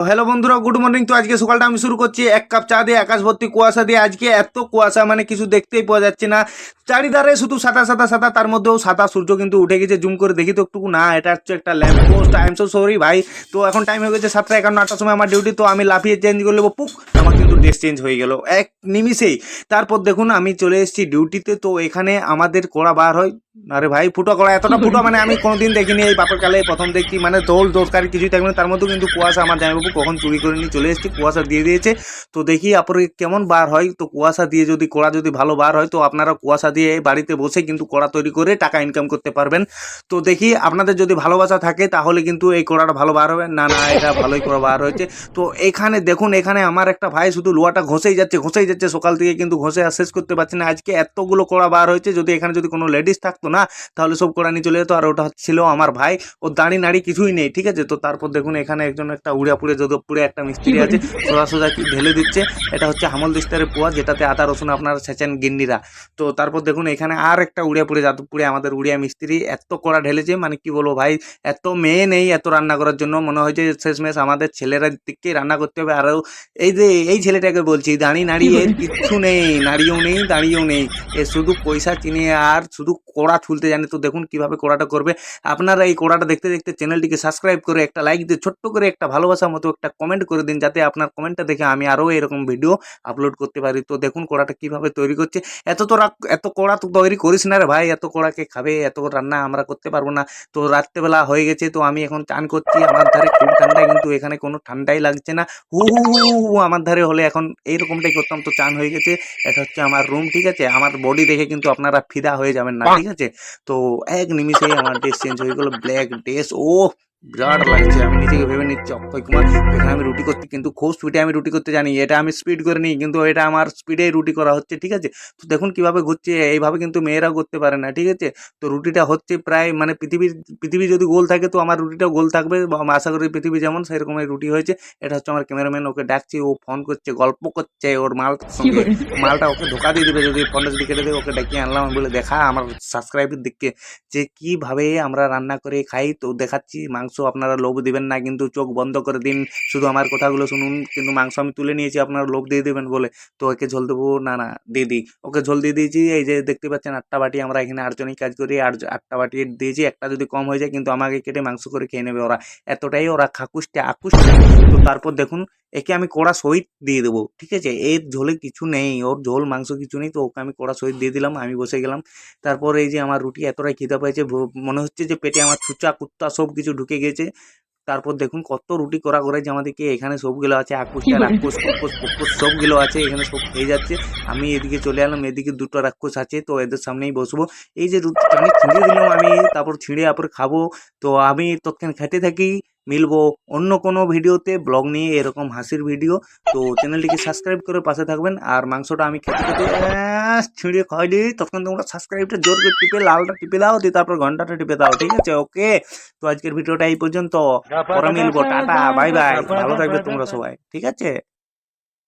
Hello বন্ধুরা, good morning. তো আজকে সকালটা আমি শুরু করছি এক কাপ চা দিয়ে, আকাশ ভর্তি কুয়াশা দিয়ে। আজকে এত কুয়াশা মানে কিছু দেখতেই পাওয়া যাচ্ছে না, চারিধারে শুধু সাদা সাদা সাদা, তার মধ্যেও সাদা সূর্য কিন্তু উঠে গেছে। জুম করে দেখি তো একটু, না এটা হচ্ছে একটা lamp post. I am so sorry ভাই। তো এখন টাইম হয়ে গেছে 7:51, 8টার সময় আমার ডিউটি। তো আমি লাফিয়ে চেঞ্জ করে নেবো, পুক আমার কিন্তু ড্রেস চেঞ্জ হয়ে গেল এক নিমিষেই। তারপর দেখুন আমি চলে এসেছি ডিউটিতে। তো এখানে আমাদের কড়া বার হয়। আরে ভাই, ফুটো করা, এতটা ফুটো মানে আমি কোনোদিন দেখিনি, এই বাপের কালে প্রথম দেখছি। মানে দোল দোষকারী কিছুই থাকবে না, তার মধ্যেও কিন্তু কুয়াশা। আমার জামাইবাবু কখন চুরি করে নিয়ে চলে এসেছি, কুয়াশা দিয়ে দিয়েছে। তো দেখি আপরে কেমন বার হয়। তো কুয়াশা দিয়ে যদি কড়া যদি ভালো বার হয়, তো আপনারা কুয়াশা দিয়ে বাড়িতে বসে কিন্তু কড়া তৈরি করে টাকা ইনকাম করতে পারবেন। তো দেখি আপনাদের যদি ভালোবাসা থাকে তাহলে কিন্তু এই কড়াটা ভালো বার হবে। না না, এটা ভালোই কড়া বার হয়েছে। তো এখানে দেখুন, এখানে আমার একটা ভাই শুধু লোহাটা ঘষেই যাচ্ছে সকাল থেকে, কিন্তু ঘষে আর শেষ করতে পারছে না। আজকে এতগুলো কড়া বার হয়েছে, যদি এখানে যদি কোনো লেডিস থাকতো না তাহলে সব কড়া নিয়ে চলে যেত। আর ওটা ছিল আমার ভাই, ও দাড়ি নাড়ি কিছুই নেই, ঠিক আছে। তো তারপর দেখুন এখানে একজন একটা উড়াপুরে যাদবপুরে একটা মিস্ত্রি আছে, সোজা সোজা কি ঢেলে দিচ্ছে। এটা হচ্ছে হামল দিস্তারের পোয়া, যেটাতে আদা রসুন আপনারা ছেঁচেন গিন্নিরা। তো তারপর দেখুন এখানে আর একটা উড়িয়াপুরে যাদবপুরে আমাদের উড়িয়া মিস্ত্রি এত কড়া ঢেলেছে, মানে কি বলবো ভাই। এত মেয়ে নেই এত রান্না করার জন্য, মনে হয় যে শেষমেশ আমাদের ছেলেরা দিককে রান্না করতে হবে। আরও এই যে এই ছেলেটাকে বলছি, দাঁড়ি নাড়িয়ে এর কিচ্ছু নেই, নাড়িয়েও নেই দাঁড়িয়েও নেই, এ শুধু পয়সা চিনিয়ে আর শুধু কড়া তুলতে জানে। তো দেখুন কিভাবে কড়াটা করবে। আপনারা এই কড়াটা দেখতে দেখতে চ্যানেলটিকে সাবস্ক্রাইব করে একটা লাইক দিয়ে ছোট্ট করে একটা ভালোবাসার মতো একটা কমেন্ট করে দিন, যাতে আপনার কমেন্টটা দেখে আমি আরও এরকম ভিডিও আপলোড করতে পারি। তো দেখুন কড়াটা কিভাবে তৈরি করছে। এত কড়া তো তৈরি করিস না রে ভাই, এত কড়াকে খাবে, এত রান্না আমরা করতে পারবো না। তো রাত্রেবেলা হয়ে গেছে, তো আমি এখন চান করছি। আমার ধারে খুব ঠান্ডা, কিন্তু এখানে কোনো ঠান্ডাই লাগছে না। হু হু হু হু হু আমার ধারে হলে এখন এইরকমটাই করতাম। তো চান হয়ে গেছে, এটা হচ্ছে আমার রুম, ঠিক আছে। আমার বডি দেখে কিন্তু আপনারা ফিদা হয়ে যাবেন না, ঠিক আছে। তো এক নিমিষেই আমার ড্রেস চেঞ্জ হয়ে গেল, ব্ল্যাক ড্রেস। ও বিরাট লাগছে, আমি নিজেকে ভেবে নিচ্ছি অক্ষয় কুমার। তো এখানে আমি রুটি করছি, কিন্তু খুব স্পিডে আমি রুটি করতে জানি। এটা আমি স্পিড করে নিই, কিন্তু এটা আমার স্পিডেই রুটি করা হচ্ছে, ঠিক আছে। তো দেখুন কিভাবে ঘুরছে, এইভাবে কিন্তু মেয়েরাও করতে পারে না, ঠিক আছে। তো রুটিটা হচ্ছে প্রায় মানে পৃথিবী যদি গোল থাকে, তো আমার রুটিটাও গোল থাকবে। আশা করি পৃথিবী যেমন সেরকমই রুটি হয়েছে। এটা হচ্ছে আমার ক্যামেরাম্যান, ওকে ডাকছি, ও ফোন করছে, গল্প করছে ওর মালটার সঙ্গে। মালটা ওকে ধোকা দিয়ে দেবে যদি ফোনটা যদি কেটে দেবে। ওকে ডেকে আনলাম, আমি বলে দেখা আমার সাবস্ক্রাইবের দিককে যে কিভাবে আমরা রান্না করে খাই। তো দেখাচ্ছি মাংস, আপনারা লোভ দিবেন না, কিন্তু চোখ বন্ধ করে দিন, শুধু আমার কথাগুলো শুনুন। কিন্তু মাংস আমি তুলে নিয়েছি, আপনারা লোভ দিয়ে দেবেন বলে। তো ওকে ঝোল দেবো, না না দিদি ওকে ঝোল দিয়ে দিয়েছি। এই যে দেখতে পাচ্ছেন 8টা বাটি, আমরা এখানে 8জনই কাজ করি, 8টা বাটি দিয়েছি। একটা যদি কম হয়ে যায় কিন্তু আমাকে কেটে মাংস করে খেয়ে নেবে ওরা, এতটাই ওরা খাকুষ্টে আকুষ্টে। তো তারপর দেখুন একে আমি কড়া সহিত দিয়ে দেবো, ঠিক আছে। এর ঝোলে কিছু নেই, ওর ঝোল মাংস কিছু নেই। তো ওকে আমি কড়া সহিত দিয়ে দিলাম, আমি বসে গেলাম। তারপর এই যে আমার রুটি এতটাই খিদে পেয়েছে, মনে হচ্ছে যে পেটে আমার ছুঁচা কুত্তা সব কিছু ঢুকে গেছে। তারপর দেখুন কত রুটি করা করেছে আমাদেরকে, এখানে সবগুলো আছে, আকুশটা রাক্ষস ফকুস ফকুস সবগুলো আছে, এখানে সব খেয়ে যাচ্ছে। আমি এদিকে চলে এলাম, এদিকে দুটো রাক্ষস আছে, তো এদের সামনেই বসবো। এই যে রুটিটা আমি ছিঁড়ে দিলাম, আমি তারপর ছিঁড়ে তারপর খাবো। তো আমি তৎক্ষণ খেতে থাকি। মিলবো অন্য কোনো ভিডিওতে, ব্লগ নিয়ে এরকম হাসির ভিডিও। তো চ্যানেলটিকে সাবস্ক্রাইব করে পাশে থাকবেন। আর মাংসটা আমি খেতে খেতে ছিঁড়ে খাই দিই, তখন তোমরা সাবস্ক্রাইবটা জোর করে টিপে লালটা টিপে দাও, দিয়ে তারপর ঘন্টাটা টিপে দাও, ঠিক আছে। ওকে, তো আজকের ভিডিওটা এই পর্যন্ত, পরে মিলবো, টাটা বাই বাই, ভালো থাকবে তোমরা সবাই, ঠিক আছে।